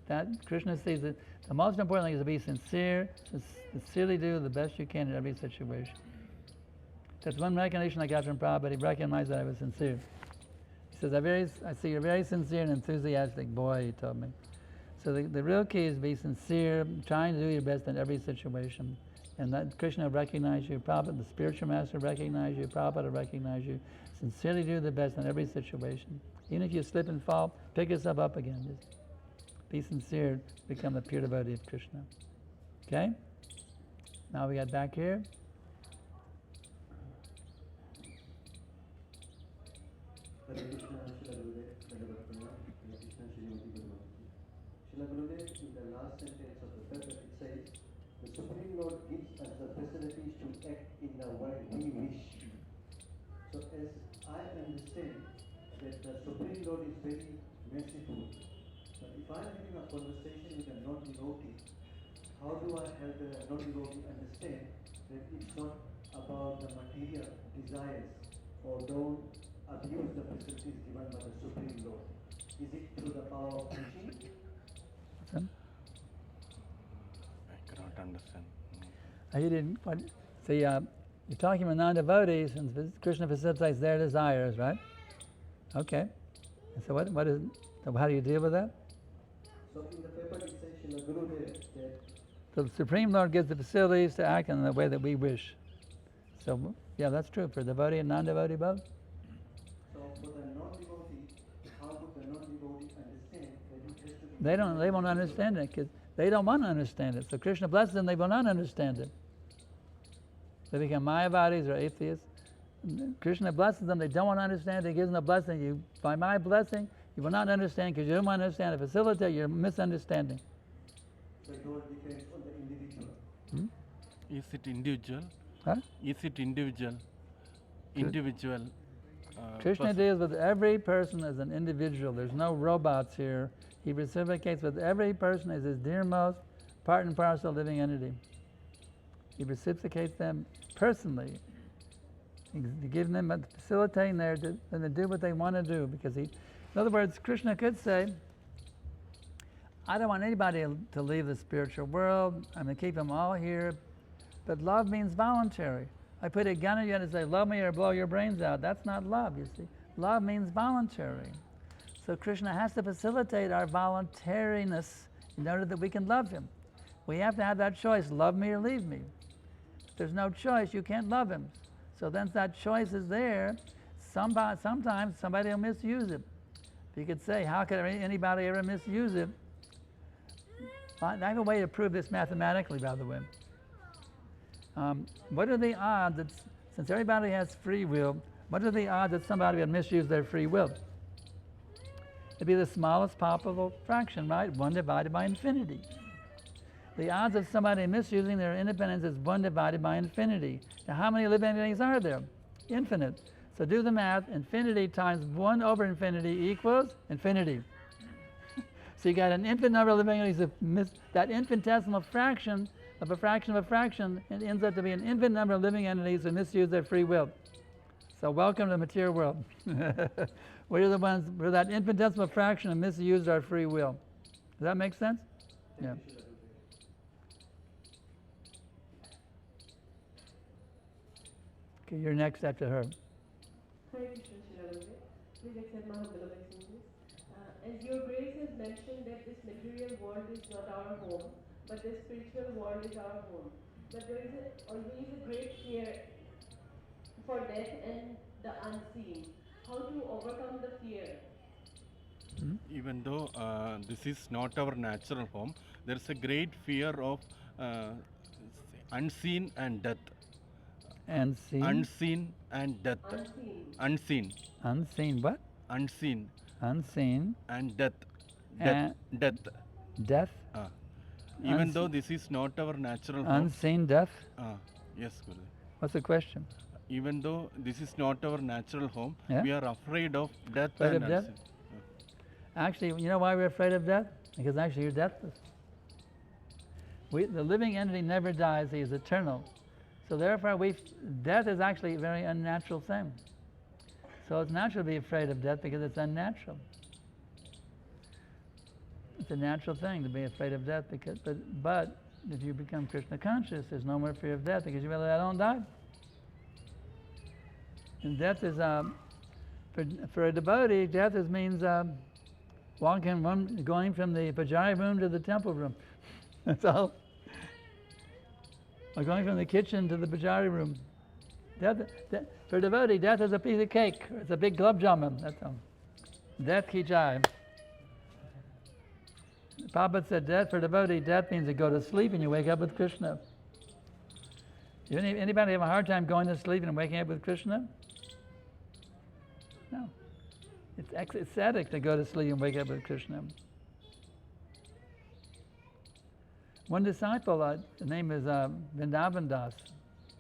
That Krishna sees it. The most important thing is to be sincere, sincerely do the best you can in every situation. That's one recognition I got from Prabhupada. He recognized that I was sincere. He says, I see you're very sincere and enthusiastic boy, he told me. So the real key is to be sincere, trying to do your best in every situation. And that Krishna recognize you, Prabhupada, the spiritual master recognize you, Prabhupada recognize you. Sincerely do the best in every situation. Even if you slip and fall, pick yourself up again. Just be sincere, become the pure devotee of Krishna. Okay? Now we got back here. in the way we wish. So as I understand that the Supreme Lord is very merciful, but if I'm having a conversation with a non-devotee, how do I help the non-devotee understand that it's not about the material desires or don't abuse the facilities given by the Supreme Lord? Is it through the power of teaching? I cannot understand. You didn't. See, you're talking about non-devotees, and Krishna facilitates their desires, right? Okay. And so what is? So how do you deal with that? So in the paper it says in the Gurudev that The Supreme Lord gives the facilities to act in the way that we wish. So yeah, that's true for devotee and non-devotee both. so for the non-devotee, how would the non-devotee understand that it has to be? They won't understand it because they don't want to understand it. So Krishna blesses them; they will not understand it. They become Mayavadis or atheists. Krishna blesses them; they don't want to understand it. He gives them a blessing. You, by my blessing, you will not understand because you don't want to understand it. Facilitate your misunderstanding. So it all depends on the individual. Is it individual? Huh? Is it individual? Individual. Krishna person. deals with every person as an individual. There's no robots here. He reciprocates with every person as his dearmost part and parcel living entity. He reciprocates them personally. He's giving them, facilitating them to do what they want to do. Because in other words, Krishna could say, I don't want anybody to leave the spiritual world. I'm going to keep them all here. But love means voluntary. I put a gun at you and say, love me or blow your brains out. That's not love, you see. Love means voluntary. So Krishna has to facilitate our voluntariness in order that we can love him. We have to have that choice, love me or leave me. If there's no choice, you can't love him. So then that choice is there. Sometimes somebody will misuse it. You could say, how could anybody ever misuse it? I have a way to prove this mathematically, by the way. What are the odds that, since everybody has free will, what are the odds that somebody would misuse their free will? It'd be the smallest possible fraction, right? 1 divided by infinity. The odds of somebody misusing their independence is 1 divided by infinity. Now, how many living entities are there? Infinite. So do the math. Infinity times 1 over infinity equals infinity. So you got an infinite number of living entities. That infinitesimal fraction of a fraction of a fraction, it ends up to be an infinite number of living entities who misuse their free will. So welcome to the material world. We're the ones, we're that infinitesimal fraction who misused our free will. Does that make sense? Yeah. Okay, you're next after her. Hare Krishna, Srila Prabhupada. Please accept my humble obeisances. As your grace has mentioned that this material world is not our home, but the spiritual world is our home. But there is always a great fear for death and the unseen. How to overcome the fear? Even though this is not our natural home, there is a great fear of unseen and death. Unseen? Unseen and death. Unseen. Unseen what? Unseen. Unseen. And death. Death. Death. Death? Even though this is not our natural home. Unseen death? Yes, Guru. What's the question? Even though this is not our natural home, yeah? we are afraid of death. Afraid and of death? Actually, you know why we're afraid of death? Because actually you're deathless. The living entity never dies, he is eternal. So therefore, death is actually a very unnatural thing. So it's natural to be afraid of death because it's unnatural. It's a natural thing to be afraid of death, but if you become Krishna conscious, there's no more fear of death because you realize I don't die. And death is, for a devotee, death means going from the pujari room to the temple room. That's all. Or going from the kitchen to the pujari room. For a devotee, death is a piece of cake. It's a big gulab jamun. That's all. Death ki jai. Prabhupada said death for a devotee, death means you go to sleep and you wake up with Krishna. Anybody have a hard time going to sleep and waking up with Krishna? No. It's ecstatic to go to sleep and wake up with Krishna. One disciple, his name is Vrindavan Das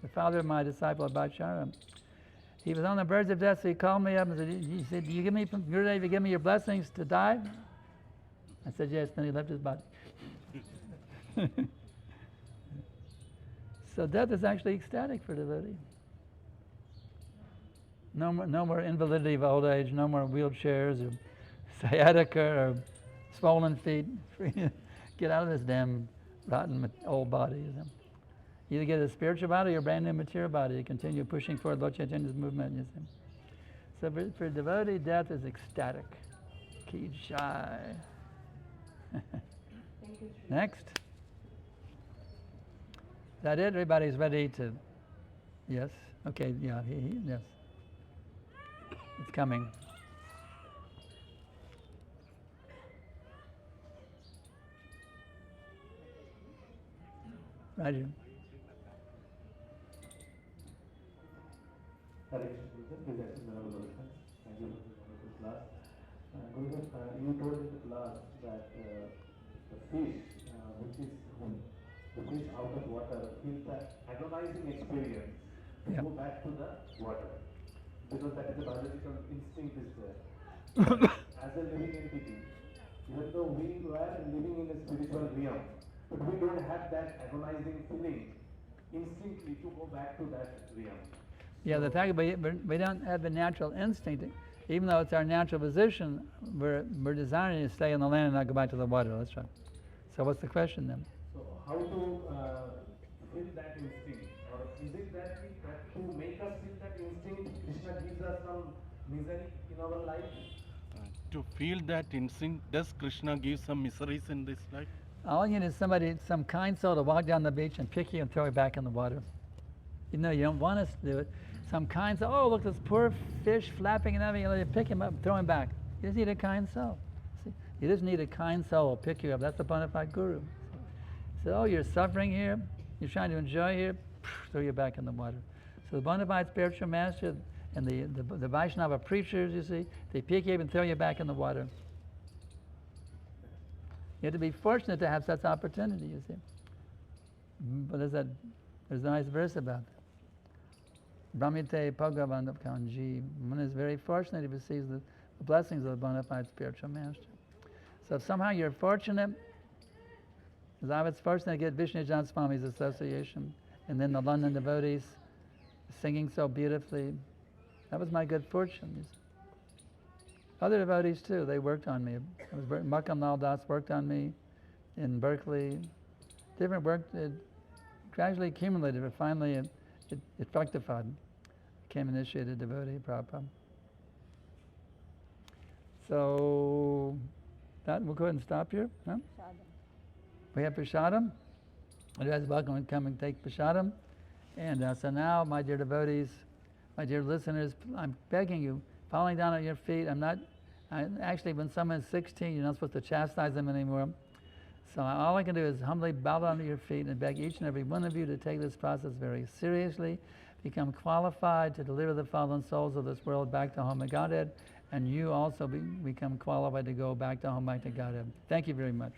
the father of my disciple Bhattacharya. He was on the verge of death, so he called me up and said, "You give me, you're ready to give me your blessings to die?" I said, "Yes." Then he left his body. So death is actually ecstatic for devotee. No more invalidity of old age, no more wheelchairs or sciatica or swollen feet. Get out of this damn rotten old body. You know? Either get a spiritual body or a brand new material body to continue pushing forward Lord Chaitanya's movement. You see? So for devotee, death is ecstatic. Ki Jai. Next. Is that it? Everybody's ready to... Yes? Okay, yeah, yes. It's coming. Raju. Hare Krishna, please accept my namaskar. Thank you for the wonderful class. Guruji, you told in the class that the fish, the fish out of water, feels that agonizing experience to go back to the water, because that is the biological instinct is there. As a living entity, even though we were living in a spiritual realm, but we don't have that agonizing feeling instinctively to go back to that realm. Yeah, the fact that we don't have the natural instinct, even though it's our natural position, we're desiring to stay on the land and not go back to the water. That's right. So what's the question then? So how to feel that instinct? Or is it that to make us feel that instinct, Krishna gives us some misery in our life? To feel that instinct, does Krishna give some miseries in this life? All you need is somebody, some kind soul to walk down the beach and pick you and throw you back in the water. You know, you don't want us to do it. Some kind soul, oh, look, this poor fish flapping and everything, you pick him up and throw him back. You just need a kind soul. See? You just need a kind soul to pick you up. That's a bona fide guru. So, oh, you're suffering here, you're trying to enjoy here, throw you back in the water. So the bona fide spiritual master and the Vaishnava preachers, you see, they pick you up and throw you back in the water. You have to be fortunate to have such opportunity, you see. But there's a nice verse about that. Brahmite Bhagavan Kanji. One is very fortunate he receives the blessings of the bona fide spiritual master. So if somehow you're fortunate, as I was fortunate to get Vishnu Jan Swami's association, and then the London devotees singing so beautifully, that was my good fortune. You see. Other devotees too, they worked on me. Makam Lal Das worked on me in Berkeley. Different work, it gradually accumulated, but finally it fructified. Became initiated devotee, Prabhupada. So, we'll go ahead and stop here. Huh? We have Prashadam. You guys are welcome to come and take Prashadam. And so now, my dear devotees, my dear listeners, I'm begging you, falling down at your feet. Actually, when someone's 16, you're not supposed to chastise them anymore. So all I can do is humbly bow down at your feet and beg each and every one of you to take this process very seriously, become qualified to deliver the fallen souls of this world back to home of Godhead, and you also become qualified to go back to home, back to Godhead. Thank you very much.